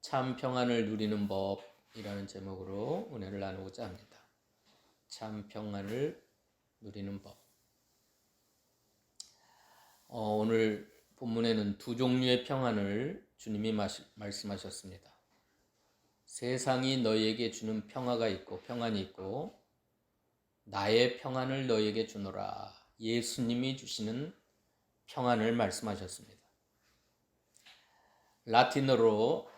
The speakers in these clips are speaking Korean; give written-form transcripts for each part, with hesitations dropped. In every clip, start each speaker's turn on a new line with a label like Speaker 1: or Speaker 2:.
Speaker 1: 참 평안을 누리는 법이라는 제목으로 은혜를 나누고자 합니다. 참 평안을 누리는 법. 오늘 본문에는 두 종류의 평안을 주님이 말씀하셨습니다. 세상이 너희에게 주는 평화가 있고 평안이 있고 나의 평안을 너희에게 주노라. 예수님이 주시는 평안을 말씀하셨습니다. 라틴어로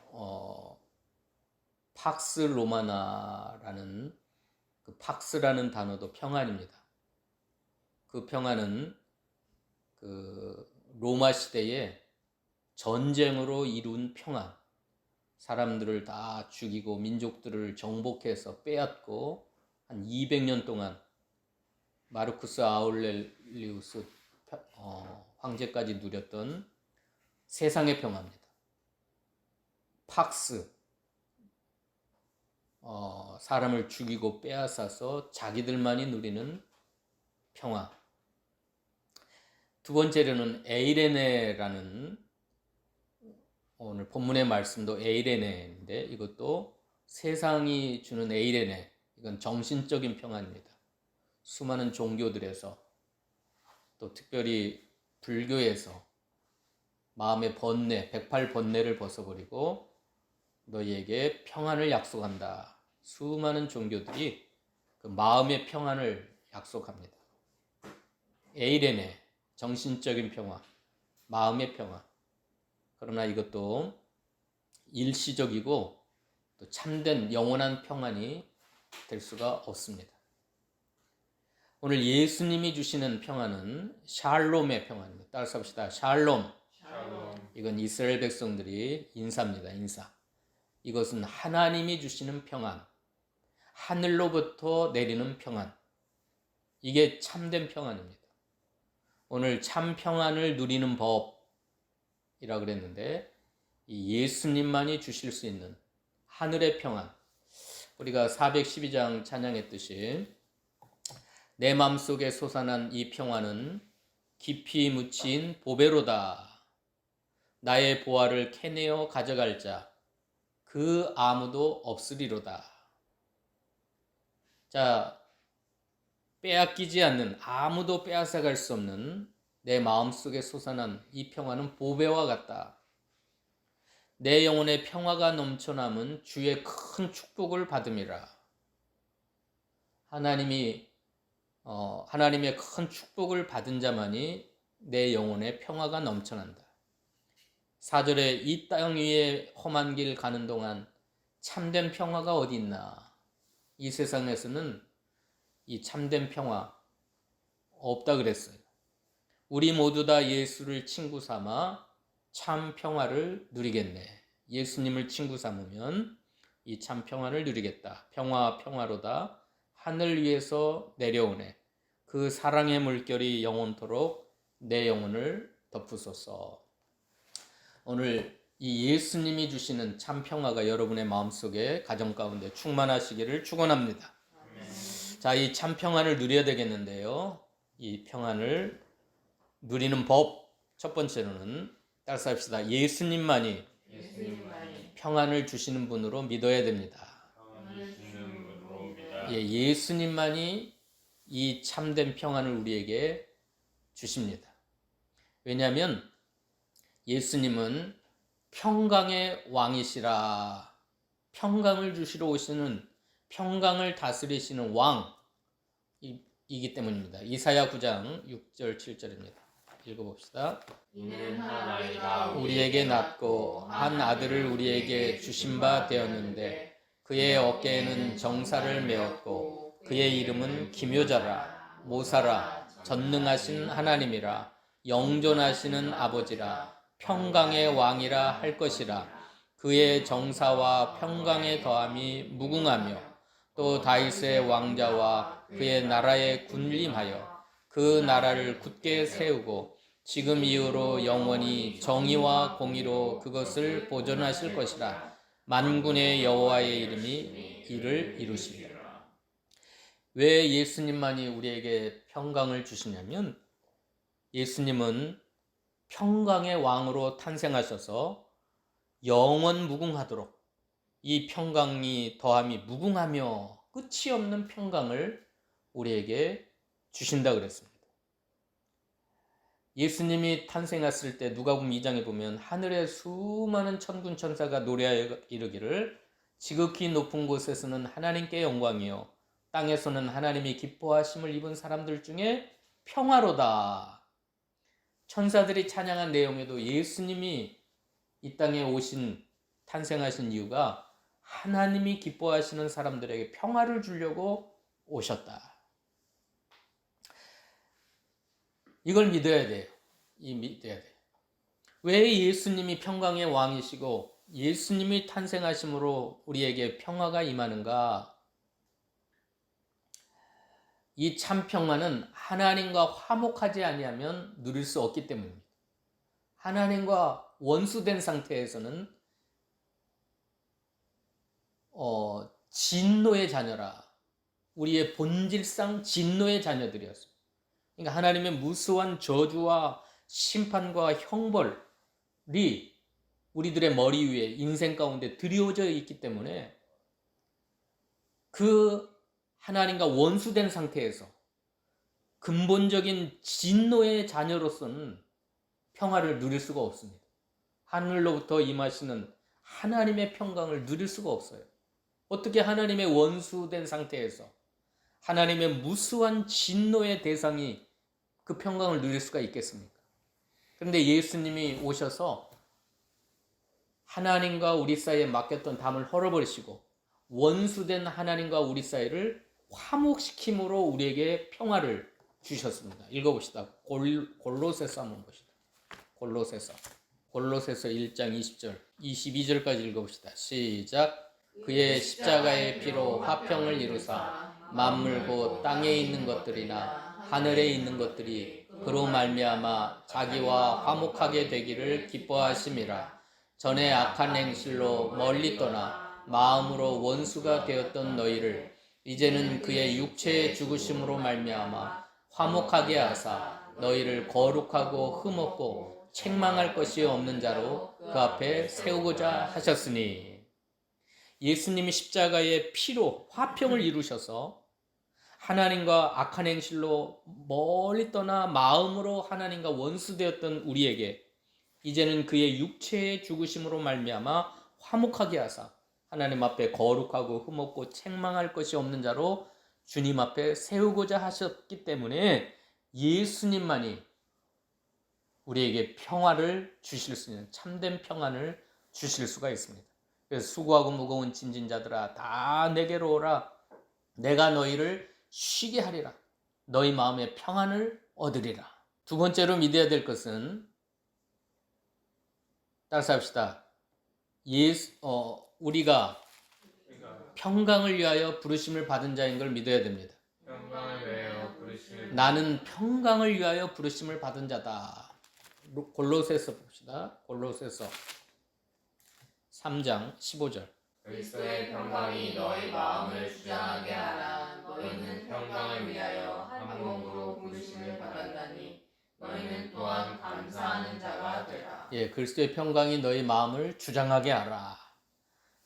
Speaker 1: 팍스 로마나라는 그 팍스라는 단어도 평안입니다. 그 평안은 그 로마 시대에 전쟁으로 이룬 평안, 사람들을 다 죽이고 민족들을 정복해서 빼앗고 한 200년 동안 마르쿠스 아울렐리우스 황제까지 누렸던 세상의 평화입니다. 팍스, 사람을 죽이고 빼앗아서 자기들만이 누리는 평화. 두 번째로는 에이레네라는, 오늘 본문의 말씀도 에이레네인데 이것도 세상이 주는 에이레네, 이건 정신적인 평안입니다. 수많은 종교들에서 또 특별히 불교에서 마음의 번뇌, 108번뇌를 벗어버리고 너희에게 평안을 약속한다. 수많은 종교들이 그 마음의 평안을 약속합니다. 에이레네, 정신적인 평화, 마음의 평화. 그러나 이것도 일시적이고 또 참된 영원한 평안이 될 수가 없습니다. 오늘 예수님이 주시는 평안은 샬롬의 평안입니다. 따라서 합시다. 샬롬. 이건 이스라엘 백성들이 인사입니다. 인사. 이것은 하나님이 주시는 평안, 하늘로부터 내리는 평안. 이게 참된 평안입니다. 오늘 참 평안을 누리는 법이라고 그랬는데 이 예수님만이 주실 수 있는 하늘의 평안. 우리가 412장 찬양했듯이 내 마음속에 솟아난 이 평안은 깊이 묻힌 보배로다. 나의 보화를 캐내어 가져갈 자 그 아무도 없으리로다. 자, 빼앗기지 않는, 아무도 빼앗아갈 수 없는 내 마음속에 솟아난 이 평화는 보배와 같다. 내 영혼의 평화가 넘쳐남은 주의 큰 축복을 받음이라. 하나님의 큰 축복을 받은 자만이 내 영혼의 평화가 넘쳐난다. 4절에 이 땅 위에 험한 길 가는 동안 참된 평화가 어디 있나? 이 세상에서는 이 참된 평화 없다 그랬어요. 우리 모두 다 예수를 친구 삼아 참 평화를 누리겠네. 예수님을 친구 삼으면 이 참 평화를 누리겠다. 평화로다. 하늘 위에서 내려오네. 그 사랑의 물결이 영원토록 내 영혼을 덮으소서. 오늘 이 예수님이 주시는 참 평화가 여러분의 마음속에 가정 가운데 충만하시기를 축원합니다. 자, 이 참 평안을 누려야 되겠는데요. 이 평안을 누리는 법, 첫 번째로는 따라서 합시다. 예수님만이 평안을 주시는 분으로 믿어야 됩니다. 예수님만이 이 참된 평안을 우리에게 주십니다. 왜냐하면 예수님은 평강의 왕이시라. 평강을 주시러 오시는, 평강을 다스리시는 왕이기 때문입니다. 이사야 9장 6절 7절입니다. 읽어봅시다.
Speaker 2: 이는 하나이가
Speaker 1: 우리에게 낳고 한 아들을 우리에게 주신 바 되었는데 그의 어깨에는 정사를 메었고 그의 이름은 기묘자라, 모사라, 전능하신 하나님이라, 영존하시는 아버지라, 평강의 왕이라 할 것이라. 그의 정사와 평강의 더함이 무궁하며 또 다윗의 왕자와 그의 나라에 군림하여 그 나라를 굳게 세우고 지금 이후로 영원히 정의와 공의로 그것을 보존하실 것이라. 만군의 여호와의 이름이 이를 이루시리라. 왜 예수님만이 우리에게 평강을 주시냐면 예수님은 평강의 왕으로 탄생하셔서 영원 무궁하도록 이 평강이 더함이 무궁하며 끝이 없는 평강을 우리에게 주신다 그랬습니다. 예수님이 탄생했을 때 누가복음 2장에 보면 하늘의 수많은 천군 천사가 노래하여 이르기를 지극히 높은 곳에서는 하나님께 영광이요 땅에서는 하나님이 기뻐하심을 입은 사람들 중에 평화로다. 천사들이 찬양한 내용에도 예수님이 이 땅에 탄생하신 이유가 하나님이 기뻐하시는 사람들에게 평화를 주려고 오셨다. 이걸 믿어야 돼요. 믿어야 돼요. 왜 예수님이 평강의 왕이시고 예수님이 탄생하심으로 우리에게 평화가 임하는가? 이 참 평화는 하나님과 화목하지 아니하면 누릴 수 없기 때문입니다. 하나님과 원수된 상태에서는 진노의 자녀라. 우리의 본질상 진노의 자녀들이었습니다. 그러니까 하나님의 무수한 저주와 심판과 형벌이 우리들의 머리 위에 인생 가운데 드리워져 있기 때문에 그 하나님과 원수된 상태에서 근본적인 진노의 자녀로서는 평화를 누릴 수가 없습니다. 하늘로부터 임하시는 하나님의 평강을 누릴 수가 없어요. 어떻게 하나님의 원수된 상태에서 하나님의 무수한 진노의 대상이 그 평강을 누릴 수가 있겠습니까? 그런데 예수님이 오셔서 하나님과 우리 사이에 맡겼던 담을 헐어버리시고 원수된 하나님과 우리 사이를 화목시킴으로 우리에게 평화를 주셨습니다. 읽어봅시다. 골로새서 한번 봅시다. 골로새서 1장 20절 22절까지 읽어봅시다. 시작. 그의 십자가의 피로 화평을 이루사 만물 곧 땅에 있는 것들이나 하늘에 있는 것들이 그로 말미암아 자기와 화목하게 되기를 기뻐하심이라. 전에 악한 행실로 멀리 떠나 마음으로 원수가 되었던 너희를 이제는 그의 육체의 죽으심으로 말미암아 화목하게 하사 너희를 거룩하고 흠없고 책망할 것이 없는 자로 그 앞에 세우고자 하셨으니. 예수님이 십자가의 피로 화평을 이루셔서 하나님과 악한 행실로 멀리 떠나 마음으로 하나님과 원수되었던 우리에게 이제는 그의 육체의 죽으심으로 말미암아 화목하게 하사 하나님 앞에 거룩하고 흠없고 책망할 것이 없는 자로 주님 앞에 세우고자 하셨기 때문에 예수님만이 우리에게 평화를 주실 수 있는 참된 평안을 주실 수가 있습니다. 그래서 수고하고 무거운 짐진 자들아 다 내게로 오라. 내가 너희를 쉬게 하리라. 너희 마음에 평안을 얻으리라. 두 번째로 믿어야 될 것은 따라서 합시다. 우리가 평강을 위하여 부르심을 받은 자인 걸 믿어야 됩니다. 나는 평강을 위하여 부르심을 받은 자다. 골로새서 봅시다. 골로새서 3장 15절.
Speaker 2: 그리스도의 평강이 너희 마음을 주장하게 하라. 너희는 평강을 위하여 한 몸으로 부르심을 받았나니 너희는 또한 감사하는 자가 되라.
Speaker 1: 예, 그리스도의 평강이 너희 마음을 주장하게 하라.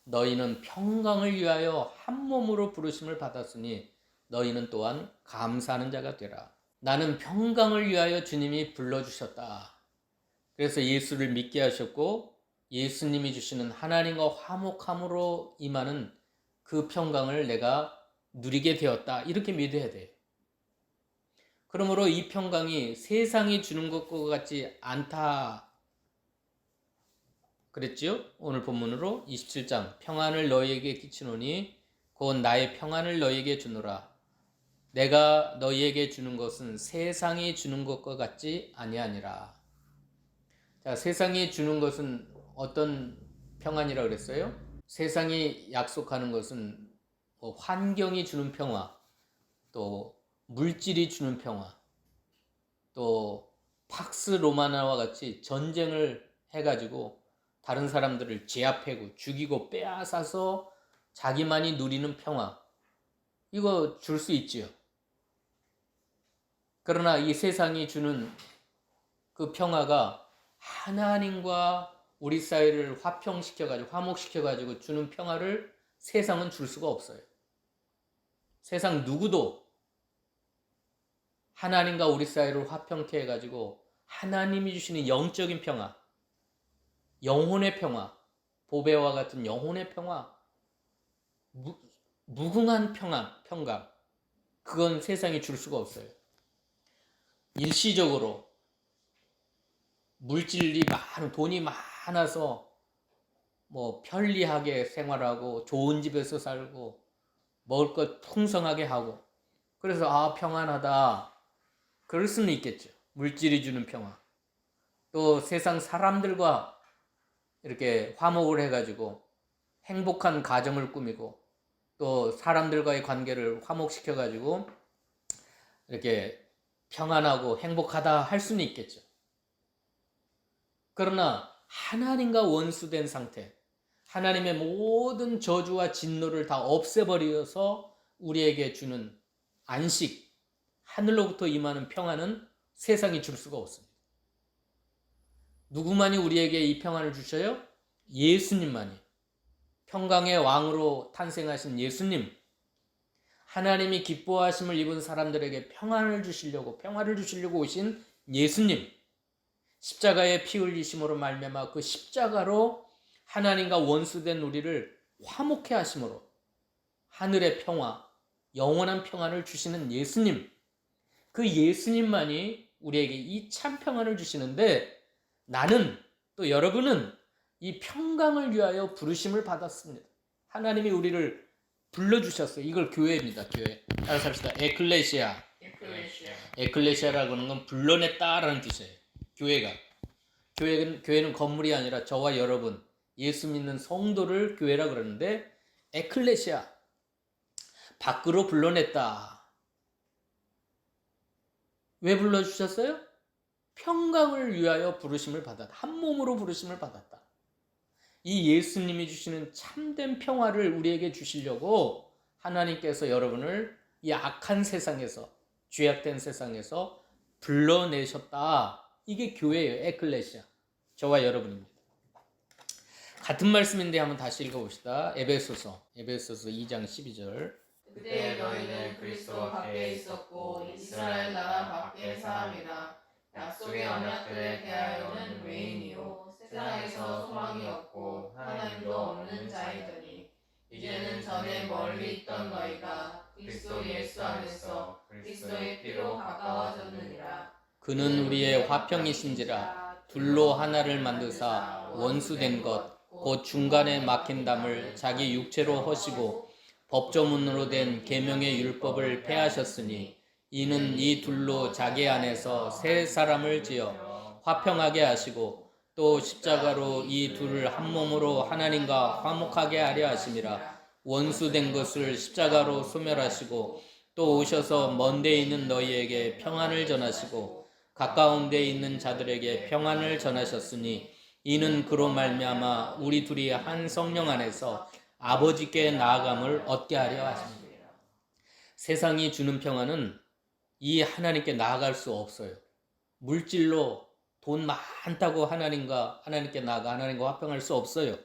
Speaker 1: 너희는 평강을 위하여 한 몸으로 부르심을 받았으니 너희는 또한 감사하는 자가 되라. 나는 평강을 위하여 주님이 불러주셨다. 그래서 예수를 믿게 하셨고 예수님이 주시는 하나님과 화목함으로 임하는 그 평강을 내가 누리게 되었다. 이렇게 믿어야 돼요. 그러므로 이 평강이 세상이 주는 것과 같지 않다. 그랬지요? 오늘 본문으로 27장 평안을 너희에게 끼치노니 곧 나의 평안을 너희에게 주노라. 내가 너희에게 주는 것은 세상이 주는 것과 같지 아니하니라. 자, 세상이 주는 것은 어떤 평안이라고 그랬어요? 세상이 약속하는 것은 환경이 주는 평화, 또 물질이 주는 평화, 또 팍스 로마나와 같이 전쟁을 해가지고 다른 사람들을 제압하고 죽이고 빼앗아서 자기만이 누리는 평화, 이거 줄 수 있지요. 그러나 이 세상이 주는 그 평화가 하나님과 우리 사이를 화평시켜가지고 화목시켜가지고 주는 평화를 세상은 줄 수가 없어요. 세상 누구도 하나님과 우리 사이를 화평케 해가지고 하나님이 주시는 영적인 평화, 영혼의 평화, 보배와 같은 영혼의 평화, 무궁한 평강, 그건 세상이 줄 수가 없어요. 일시적으로 물질이 많은, 돈이 많아서 뭐 편리하게 생활하고 좋은 집에서 살고 먹을 것 풍성하게 하고, 그래서 평안하다 그럴 수는 있겠죠. 물질이 주는 평화. 또 세상 사람들과 이렇게 화목을 해가지고 행복한 가정을 꾸미고 또 사람들과의 관계를 화목시켜가지고 이렇게 평안하고 행복하다 할 수는 있겠죠. 그러나 하나님과 원수된 상태, 하나님의 모든 저주와 진노를 다 없애버려서 우리에게 주는 안식, 하늘로부터 임하는 평안은 세상이 줄 수가 없습니다. 누구만이 우리에게 이 평안을 주셔요? 예수님만이. 평강의 왕으로 탄생하신 예수님, 하나님이 기뻐하심을 입은 사람들에게 평화를 주시려고 오신 예수님, 십자가의 피 흘리심으로 말미암아 그 십자가로 하나님과 원수된 우리를 화목해 하심으로 하늘의 평화, 영원한 평안을 주시는 예수님, 그 예수님만이 우리에게 이 참 평안을 주시는데, 나는 또 여러분은 이 평강을 위하여 부르심을 받았습니다. 하나님이 우리를 불러주셨어요. 이걸 교회입니다. 교회. 따라서 합시다. 에클레시아. 에클레시아라고 하는 건 불러냈다라는 뜻이에요. 교회는 건물이 아니라 저와 여러분, 예수 믿는 성도를 교회라 그러는데, 에클레시아, 밖으로 불러냈다. 왜 불러주셨어요? 평강을 위하여 부르심을 받았다. 한 몸으로 부르심을 받았다. 이 예수님이 주시는 참된 평화를 우리에게 주시려고 하나님께서 여러분을 이 악한 세상에서, 죄악된 세상에서 불러내셨다. 이게 교회예요. 에클레시아. 저와 여러분입니다. 같은 말씀인데 한번 다시 읽어봅시다. 에베소서 2장 12절.
Speaker 2: 그때 너희는 그리스도 밖에 있었고 이스라엘 나라 밖의 사람이라. 약속의 언약들에 대하여는 외인이요 세상에서 소망이 없고 하나님도 없는 자이더니, 이제는 전에 멀리 있던 너희가 그리스도 예수 안에서 그리스도의 피로 가까워졌느니라.
Speaker 1: 그는 우리의 화평이신지라 둘로 하나를 만드사 원수된 것 곧 중간에 막힌 담을 자기 육체로 허시고 법조문으로 된 계명의 율법을 폐하셨으니, 이는 이 둘로 자기 안에서 새 사람을 지어 화평하게 하시고 또 십자가로 이 둘을 한 몸으로 하나님과 화목하게 하려 하심이라. 원수된 것을 십자가로 소멸하시고 또 오셔서 먼 데 있는 너희에게 평안을 전하시고 가까운 데 있는 자들에게 평안을 전하셨으니, 이는 그로 말미암아 우리 둘이 한 성령 안에서 아버지께 나아감을 얻게 하려 하십니다. 세상이 주는 평안은 이 하나님께 나아갈 수 없어요. 물질로 돈 많다고 하나님께 나아가 하나님과 화평할 수 없어요.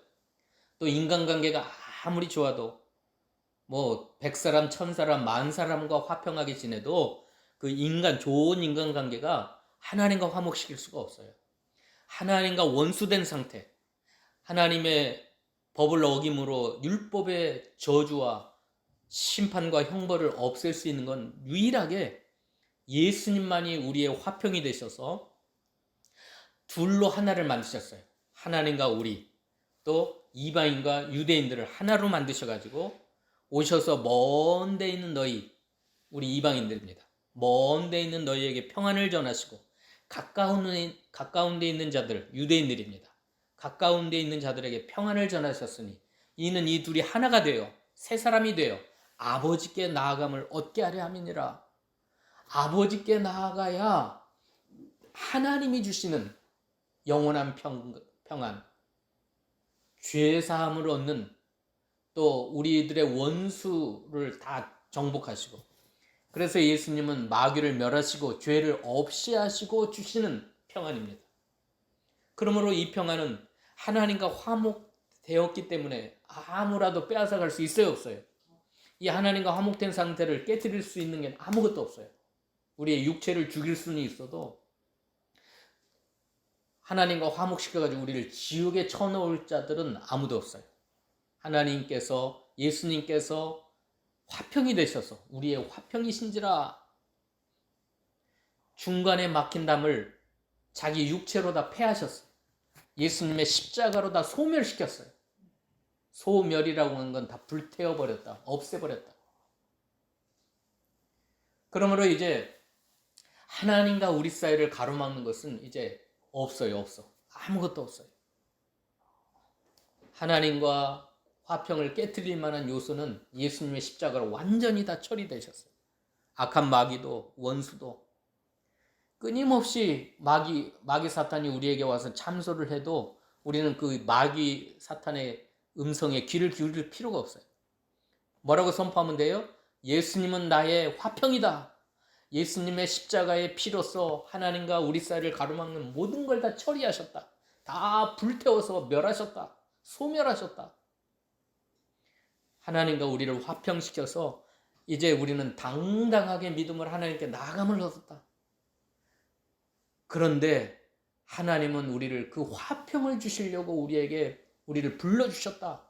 Speaker 1: 또 인간관계가 아무리 좋아도 뭐 100사람, 1000사람, 10,000사람과 화평하게 지내도 그 좋은 인간관계가 하나님과 화목시킬 수가 없어요. 하나님과 원수된 상태, 하나님의 법을 어김으로 율법의 저주와 심판과 형벌을 없앨 수 있는 건 유일하게 예수님만이 우리의 화평이 되셔서 둘로 하나를 만드셨어요. 하나님과 우리, 또 이방인과 유대인들을 하나로 만드셔가지고 오셔서 먼 데 있는 너희, 우리 이방인들입니다. 먼 데 있는 너희에게 평안을 전하시고 가까운 데 있는 자들, 유대인들입니다. 가까운 데 있는 자들에게 평안을 전하셨으니, 이는 이 둘이 하나가 되어 새 사람이 되어 아버지께 나아감을 얻게 하려 함이니라. 아버지께 나아가야 하나님이 주시는 영원한 평안, 죄사함을 얻는, 또 우리들의 원수를 다 정복하시고, 그래서 예수님은 마귀를 멸하시고 죄를 없이 하시고 주시는 평안입니다. 그러므로 이 평안은 하나님과 화목되었기 때문에 아무라도 빼앗아갈 수 있어요, 없어요? 이 하나님과 화목된 상태를 깨뜨릴 수 있는 게 아무것도 없어요. 우리의 육체를 죽일 수는 있어도 하나님과 화목시켜가지고 우리를 지옥에 쳐넣을 자들은 아무도 없어요. 하나님께서, 예수님께서 화평이 되셔서 우리의 화평이신지라 중간에 막힌 담을 자기 육체로 다 패하셨어요. 예수님의 십자가로 다 소멸시켰어요. 소멸이라고 하는 건 다 불태워버렸다, 없애버렸다. 그러므로 이제 하나님과 우리 사이를 가로막는 것은 이제 없어요, 없어. 아무것도 없어요. 하나님과 화평을 깨트릴 만한 요소는 예수님의 십자가로 완전히 다 처리되셨어요. 악한 마귀도 원수도 끊임없이 마귀 사탄이 우리에게 와서 참소를 해도 우리는 그 마귀 사탄의 음성에 귀를 기울일 필요가 없어요. 뭐라고 선포하면 돼요? 예수님은 나의 화평이다. 예수님의 십자가의 피로써 하나님과 우리 사이를 가로막는 모든 걸 다 처리하셨다. 다 불태워서 멸하셨다. 소멸하셨다. 하나님과 우리를 화평시켜서 이제 우리는 당당하게 믿음을 하나님께 나아감을 얻었다. 그런데 하나님은 우리를 그 화평을 주시려고 우리를 불러주셨다.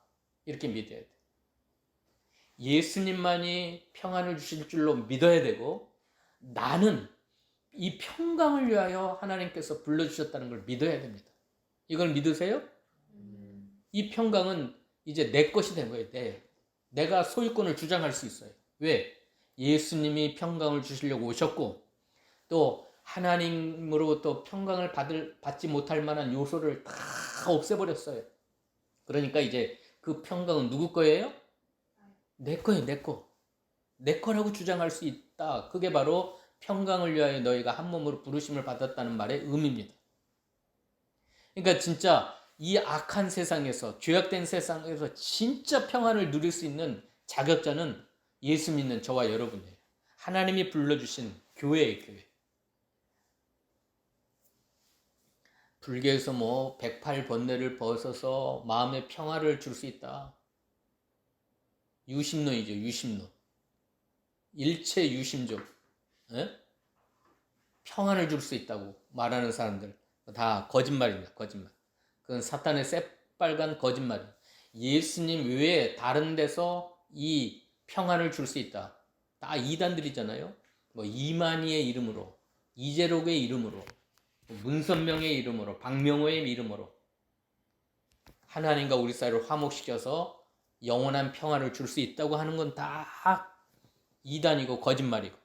Speaker 1: 이렇게 믿어야 돼. 예수님만이 평안을 주실 줄로 믿어야 되고 나는 이 평강을 위하여 하나님께서 불러주셨다는 걸 믿어야 됩니다. 이걸 믿으세요? 이 평강은 이제 내 것이 된 거예요. 내가 소유권을 주장할 수 있어요. 왜? 예수님이 평강을 주시려고 오셨고 또 하나님으로부터 평강을 받지 못할 만한 요소를 다 없애버렸어요. 그러니까 이제 그 평강은 누구 거예요? 내 거예요, 내 거. 내 거라고 주장할 수 있다. 그게 바로 평강을 위하여 너희가 한 몸으로 부르심을 받았다는 말의 의미입니다. 그러니까 진짜 이 악한 세상에서, 죄악된 세상에서 진짜 평안을 누릴 수 있는 자격자는 예수 믿는 저와 여러분이에요. 하나님이 불러주신 교회예요, 교회. 불교에서 108번뇌를 벗어서 마음의 평화를 줄 수 있다. 유심론이죠, 유심론. 일체 유심종. 평안을 줄 수 있다고 말하는 사람들 다 거짓말입니다. 거짓말. 그건 사탄의 새빨간 거짓말이에요. 예수님 외에 다른 데서 이 평안을 줄 수 있다. 다 이단들이잖아요. 이만희의 이름으로, 이재록의 이름으로, 문선명의 이름으로, 박명호의 이름으로 하나님과 우리 사이를 화목시켜서 영원한 평안을 줄 수 있다고 하는 건 다 이단이고 거짓말이고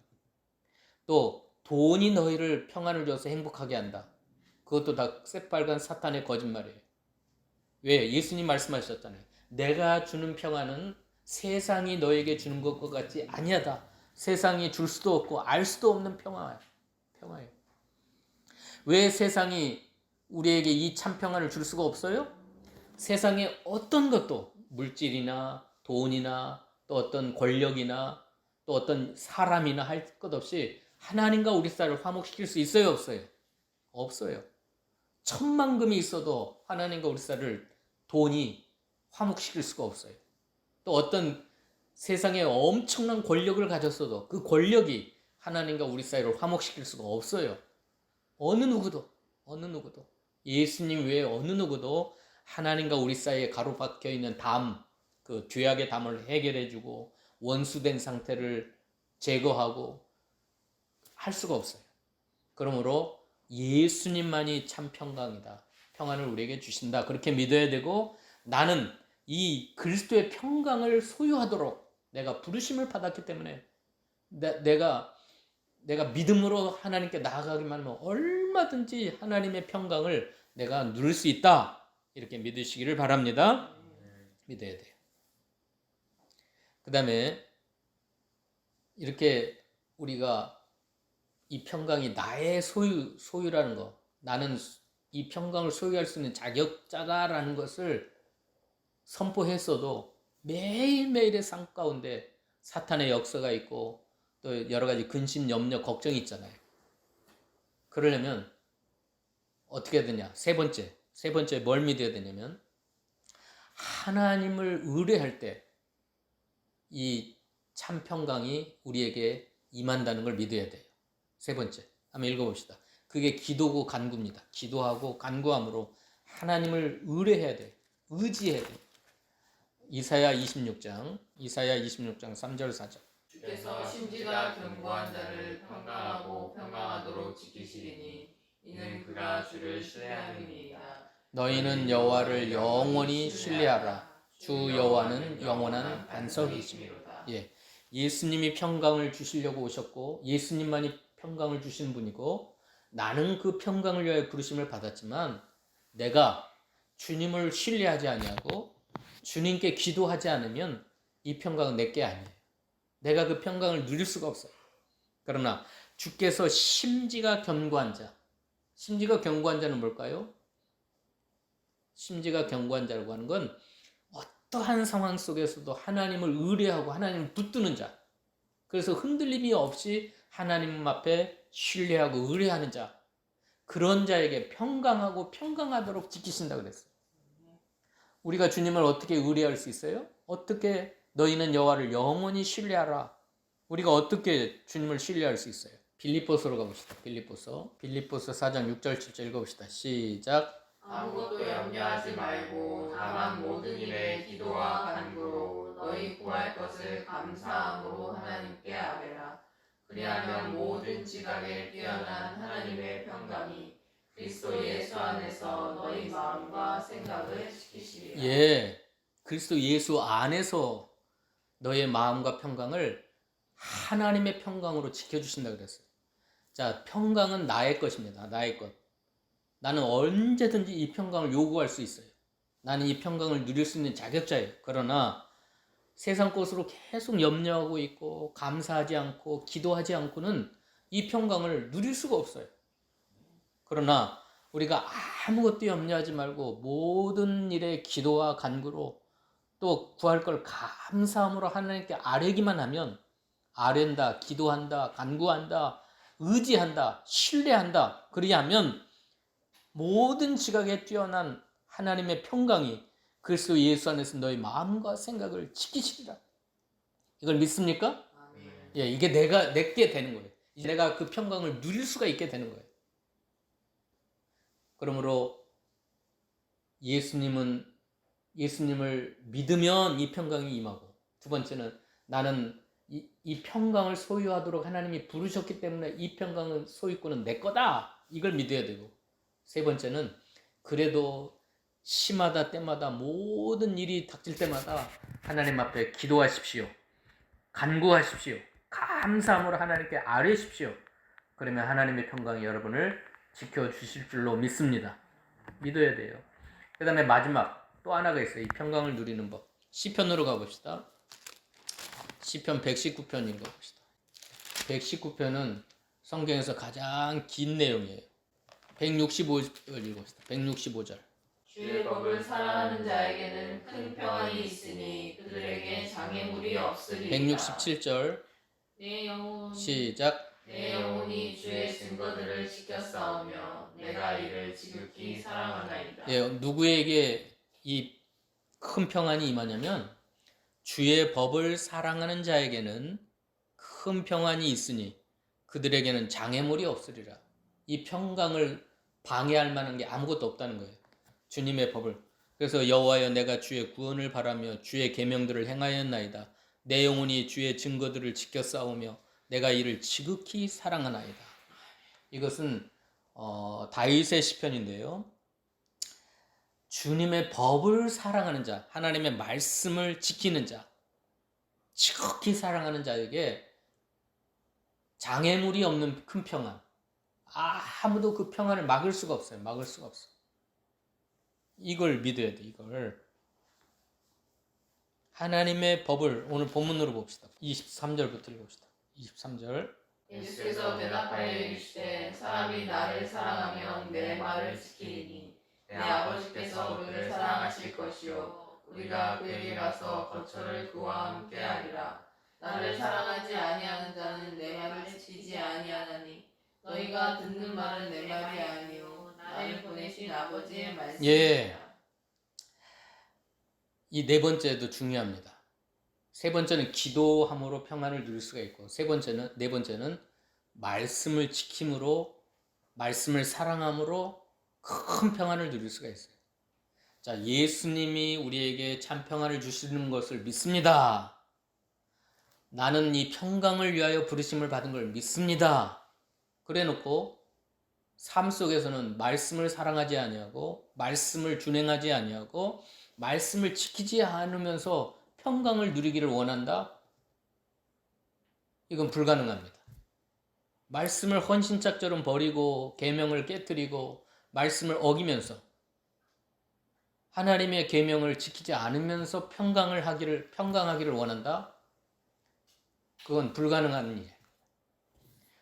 Speaker 1: 또 돈이 너희를 평안을 줘서 행복하게 한다. 그것도 다 새빨간 사탄의 거짓말이에요. 왜? 예수님 말씀하셨잖아요. 내가 주는 평안은 세상이 너에게 주는 것과 같이 아니하다. 세상이 줄 수도 없고 알 수도 없는 평화예요. 왜 세상이 우리에게 이 참 평안을 줄 수가 없어요? 세상의 어떤 것도 물질이나 돈이나 또 어떤 권력이나 또 어떤 사람이나 할 것 없이 하나님과 우리 사이를 화목시킬 수 있어요, 없어요? 없어요. 천만금이 있어도 하나님과 우리 사이를 돈이 화목시킬 수가 없어요. 또 어떤 세상에 엄청난 권력을 가졌어도 그 권력이 하나님과 우리 사이를 화목시킬 수가 없어요. 어느 누구도 예수님 외에 어느 누구도 하나님과 우리 사이에 가로막혀 있는 담, 그 죄악의 담을 해결해주고 원수된 상태를 제거하고 할 수가 없어요. 그러므로 예수님만이 참 평강이다. 평안을 우리에게 주신다. 그렇게 믿어야 되고 나는 이 그리스도의 평강을 소유하도록 내가 부르심을 받았기 때문에 내가 믿음으로 하나님께 나아가기만 하면 얼마든지 하나님의 평강을 내가 누릴 수 있다. 이렇게 믿으시기를 바랍니다. 믿어야 돼요. 그 다음에 이렇게 우리가 이 평강이 나의 소유라는 거, 나는 이 평강을 소유할 수 있는 자격자다라는 것을 선포했어도 매일매일의 삶 가운데 사탄의 역사가 있고 또 여러 가지 근심, 염려, 걱정이 있잖아요. 그러려면 어떻게 해야 되냐? 세 번째, 세 번째 뭘 믿어야 되냐면 하나님을 의뢰할 때 이 참 평강이 우리에게 임한다는 걸 믿어야 돼요. 세 번째 한번 읽어봅시다. 그게 기도고 간구입니다. 기도하고 간구함으로 하나님을 의뢰해야 돼요. 의지해야 돼요. 이사야 26장 3절 4절.
Speaker 2: 주께서 심지가 견고한 자를 평강하고 평강하도록 지키시리니 이는 그가 주를 신뢰함이니이다.
Speaker 1: 너희는 여호와를 영원히 신뢰하라. 주 여호와는 영원한 반석이시미로다. 예, 예수님이 평강을 주시려고 오셨고 예수님만이 평강을 주신 분이고 나는 그 평강을 위하여 부르심을 받았지만 내가 주님을 신뢰하지 아니하고 주님께 기도하지 않으면 이 평강은 내게 아니에요. 내가 그 평강을 누릴 수가 없어요. 그러나 주께서 심지가 견고한 자, 심지가 견고한 자는 뭘까요? 심지가 견고한 자라고 하는 건 어떠한 상황 속에서도 하나님을 의뢰하고 하나님을 붙드는 자, 그래서 흔들림이 없이 하나님 앞에 신뢰하고 의뢰하는 자, 그런 자에게 평강하고 평강하도록 지키신다 그랬어요. 우리가 주님을 어떻게 의뢰할 수 있어요? 어떻게 너희는 여호와를 영원히 신뢰하라. 우리가 어떻게 주님을 신뢰할 수 있어요? 빌립보서로 가봅시다. 빌립보서 4장 6절 7절 읽어봅시다. 시작.
Speaker 2: 아무것도 염려하지 말고 다만 모든 일에 기도와 간구로 너희 구할 것을 감사함으로 하나님께 아뢰라. 그리하면 모든 지각에 뛰어난 하나님의 평강이 그리스도 예수 안에서 너희 마음과 생각을 지키시리라.
Speaker 1: 예, 그리스도 예수 안에서 너의 마음과 평강을 하나님의 평강으로 지켜주신다 그랬어요. 자, 평강은 나의 것입니다. 나의 것. 나는 언제든지 이 평강을 요구할 수 있어요. 나는 이 평강을 누릴 수 있는 자격자예요. 그러나 세상 것으로 계속 염려하고 있고 감사하지 않고 기도하지 않고는 이 평강을 누릴 수가 없어요. 그러나 우리가 아무것도 염려하지 말고 모든 일에 기도와 간구로 또 구할 걸 감사함으로 하나님께 아뢰기만 하면 아뢰다, 기도한다, 간구한다, 의지한다, 신뢰한다. 그리하면 모든 지각에 뛰어난 하나님의 평강이 그리스도 예수 안에서 너희 마음과 생각을 지키시리라. 이걸 믿습니까?
Speaker 2: 아멘.
Speaker 1: 예, 이게 내게 되는 거예요. 이제 내가 그 평강을 누릴 수가 있게 되는 거예요. 그러므로 예수님을 믿으면 이 평강이 임하고, 두 번째는 나는 이 평강을 소유하도록 하나님이 부르셨기 때문에 이 평강은 소유권은 내 거다. 이걸 믿어야 되고, 세 번째는 그래도 시마다 때마다 모든 일이 닥칠 때마다 하나님 앞에 기도하십시오. 간구하십시오. 감사함으로 하나님께 아뢰십시오. 그러면 하나님의 평강이 여러분을 지켜주실 줄로 믿습니다. 믿어야 돼요. 그 다음에 마지막 또 하나가 있어요. 이 평강을 누리는 법. 시편으로 가봅시다. 시편 119편 읽어봅시다. 119편은 성경에서 가장 긴 내용이에요. 165절 읽어봅시다. 165절.
Speaker 2: 주의 법을 사랑하는 자에게는 큰 평안이 있으니 그들에게 장애물이 없으리이다.
Speaker 1: 167절
Speaker 2: 내 영혼
Speaker 1: 시작.
Speaker 2: 내 영혼이 주의 증거들을 지켜 싸우며 내가 이를 지극히 사랑하나이다.
Speaker 1: 예, 누구에게 이 큰 평안이 임하냐면 주의 법을 사랑하는 자에게는 큰 평안이 있으니 그들에게는 장애물이 없으리라. 이 평강을 방해할 만한 게 아무것도 없다는 거예요. 주님의 법을. 그래서 여호와여 내가 주의 구원을 바라며 주의 계명들을 행하였나이다. 내 영혼이 주의 증거들을 지켜 싸우며 내가 이를 지극히 사랑하나이다. 이것은 다윗의 시편인데요. 주님의 법을 사랑하는 자, 하나님의 말씀을 지키는 자, 지극히 사랑하는 자에게 장애물이 없는 큰 평안. 아무도 그 평안을 막을 수가 없어요. 막을 수가 없어. 이걸 믿어야 돼. 이걸. 하나님의 법을 오늘 본문으로 봅시다. 23절부터 읽읍시다. 23절.
Speaker 2: 예수께서 대답하여 이르시되 사람이 나를 사랑하면 내 말을 지키리니 내 아버지께서 그를 사랑하실 것이요 우리가 그에게 가서 거처를 그와 함께 하리라. 나를 사랑하지 아니하는 자는 내 말을 지키지 아니하나니 너희가 듣는 말은 내 말이 아니요 나를 보내신 아버지의 말씀입니다.
Speaker 1: 예. 이 네 번째도 중요합니다. 세 번째는 기도함으로 평안을 누릴 수가 있고, 네 번째는 말씀을 지킴으로, 말씀을 사랑함으로 큰 평안을 누릴 수가 있어요. 자, 예수님이 우리에게 참 평안을 주시는 것을 믿습니다. 나는 이 평강을 위하여 부르심을 받은 걸 믿습니다. 그래 놓고 삶 속에서는 말씀을 사랑하지 아니하고, 말씀을 준행하지 아니하고, 말씀을 지키지 않으면서 평강을 누리기를 원한다? 이건 불가능합니다. 말씀을 헌신짝처럼 버리고 계명을 깨뜨리고 말씀을 어기면서 하나님의 계명을 지키지 않으면서 평강하기를 원한다? 그건 불가능한 일이에요.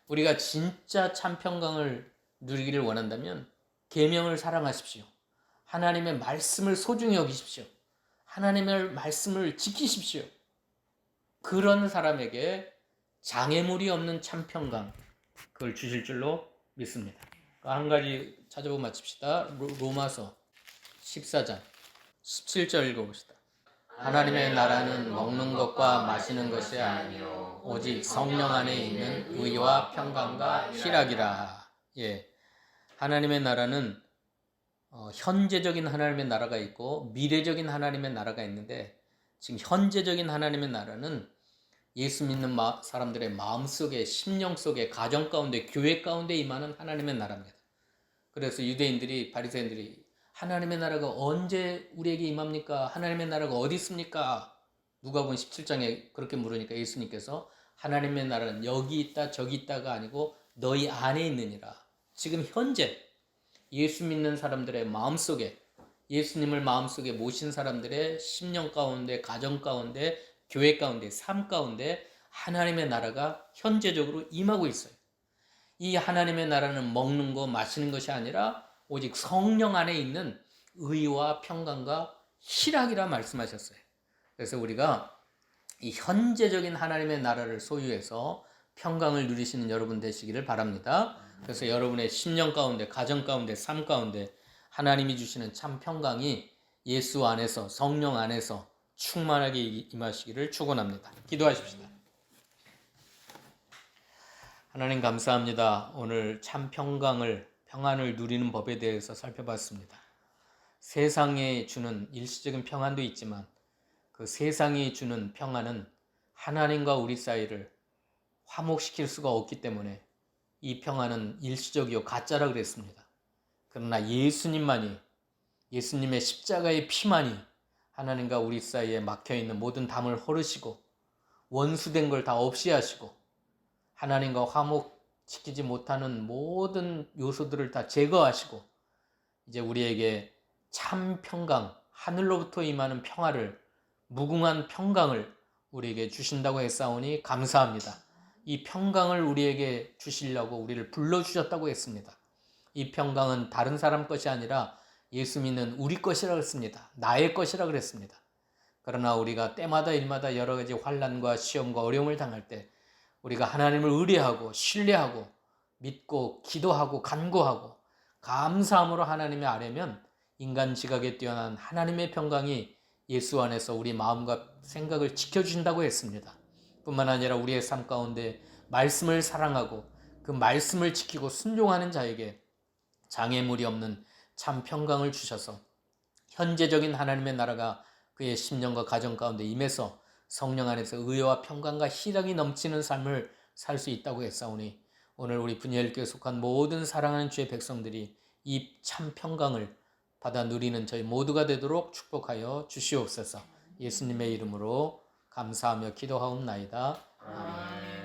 Speaker 1: 우리가 진짜 참 평강을 누리기를 원한다면 계명을 사랑하십시오. 하나님의 말씀을 소중히 여기십시오. 하나님의 말씀을 지키십시오. 그런 사람에게 장애물이 없는 참 평강, 그걸 주실 줄로 믿습니다. 한 가지 찾아보고 마칩시다. 로마서 14장 17절 읽어봅시다. 하나님의 나라는 먹는 것과 마시는 것이 아니요 오직 성령 안에 있는 의와 평강과 희락이라. 예, 하나님의 나라는 현재적인 하나님의 나라가 있고 미래적인 하나님의 나라가 있는데, 지금 현재적인 하나님의 나라는 예수 믿는 사람들의 마음속에, 심령 속에, 가정 가운데, 교회 가운데 임하는 하나님의 나라입니다. 그래서 유대인들이, 바리새인들이 하나님의 나라가 언제 우리에게 임합니까? 하나님의 나라가 어디 있습니까? 누가복음 17장에 그렇게 물으니까 예수님께서 하나님의 나라는 여기 있다 저기 있다가 아니고 너희 안에 있느니라. 지금 현재 예수 믿는 사람들의 마음속에, 예수님을 마음속에 모신 사람들의 심령 가운데, 가정 가운데, 교회 가운데, 삶 가운데 하나님의 나라가 현재적으로 임하고 있어요. 이 하나님의 나라는 먹는 거, 마시는 것이 아니라 오직 성령 안에 있는 의와 평강과 희락이라 말씀하셨어요. 그래서 우리가 이 현재적인 하나님의 나라를 소유해서 평강을 누리시는 여러분 되시기를 바랍니다. 그래서 여러분의 심령 가운데, 가정 가운데, 삶 가운데 하나님이 주시는 참 평강이 예수 안에서, 성령 안에서 충만하게 임하시기를 축원합니다. 기도하십시다. 하나님 감사합니다. 오늘 참 평안을 누리는 법에 대해서 살펴봤습니다. 세상에 주는 일시적인 평안도 있지만 그 세상이 주는 평안은 하나님과 우리 사이를 화목시킬 수가 없기 때문에 이 평안은 일시적이요 가짜라 그랬습니다. 그러나 예수님만이, 예수님의 십자가의 피만이 하나님과 우리 사이에 막혀있는 모든 담을 헐으시고 원수된 걸 다 없이 하시고 하나님과 화목시키지 못하는 모든 요소들을 다 제거하시고 이제 우리에게 참 평강, 하늘로부터 임하는 평화를, 무궁한 평강을 우리에게 주신다고 했사오니 감사합니다. 이 평강을 우리에게 주시려고 우리를 불러주셨다고 했습니다. 이 평강은 다른 사람 것이 아니라 예수 믿는 우리 것이라고 했습니다. 나의 것이라고 그랬습니다. 그러나 우리가 때마다 일마다 여러 가지 환난과 시험과 어려움을 당할 때 우리가 하나님을 의뢰하고 신뢰하고 믿고 기도하고 간구하고 감사함으로 하나님의 아뢰면 인간 지각에 뛰어난 하나님의 평강이 예수 안에서 우리 마음과 생각을 지켜주신다고 했습니다. 뿐만 아니라 우리의 삶 가운데 말씀을 사랑하고 그 말씀을 지키고 순종하는 자에게 장애물이 없는 참 평강을 주셔서 현재적인 하나님의 나라가 그의 심령과 가정 가운데 임해서 성령 안에서 의와 평강과 희락이 넘치는 삶을 살 수 있다고 했사오니 오늘 우리 분야일교에 속한 모든 사랑하는 주의 백성들이 이 참 평강을 받아 누리는 저희 모두가 되도록 축복하여 주시옵소서. 예수님의 이름으로 감사하며 기도하옵나이다. 아멘.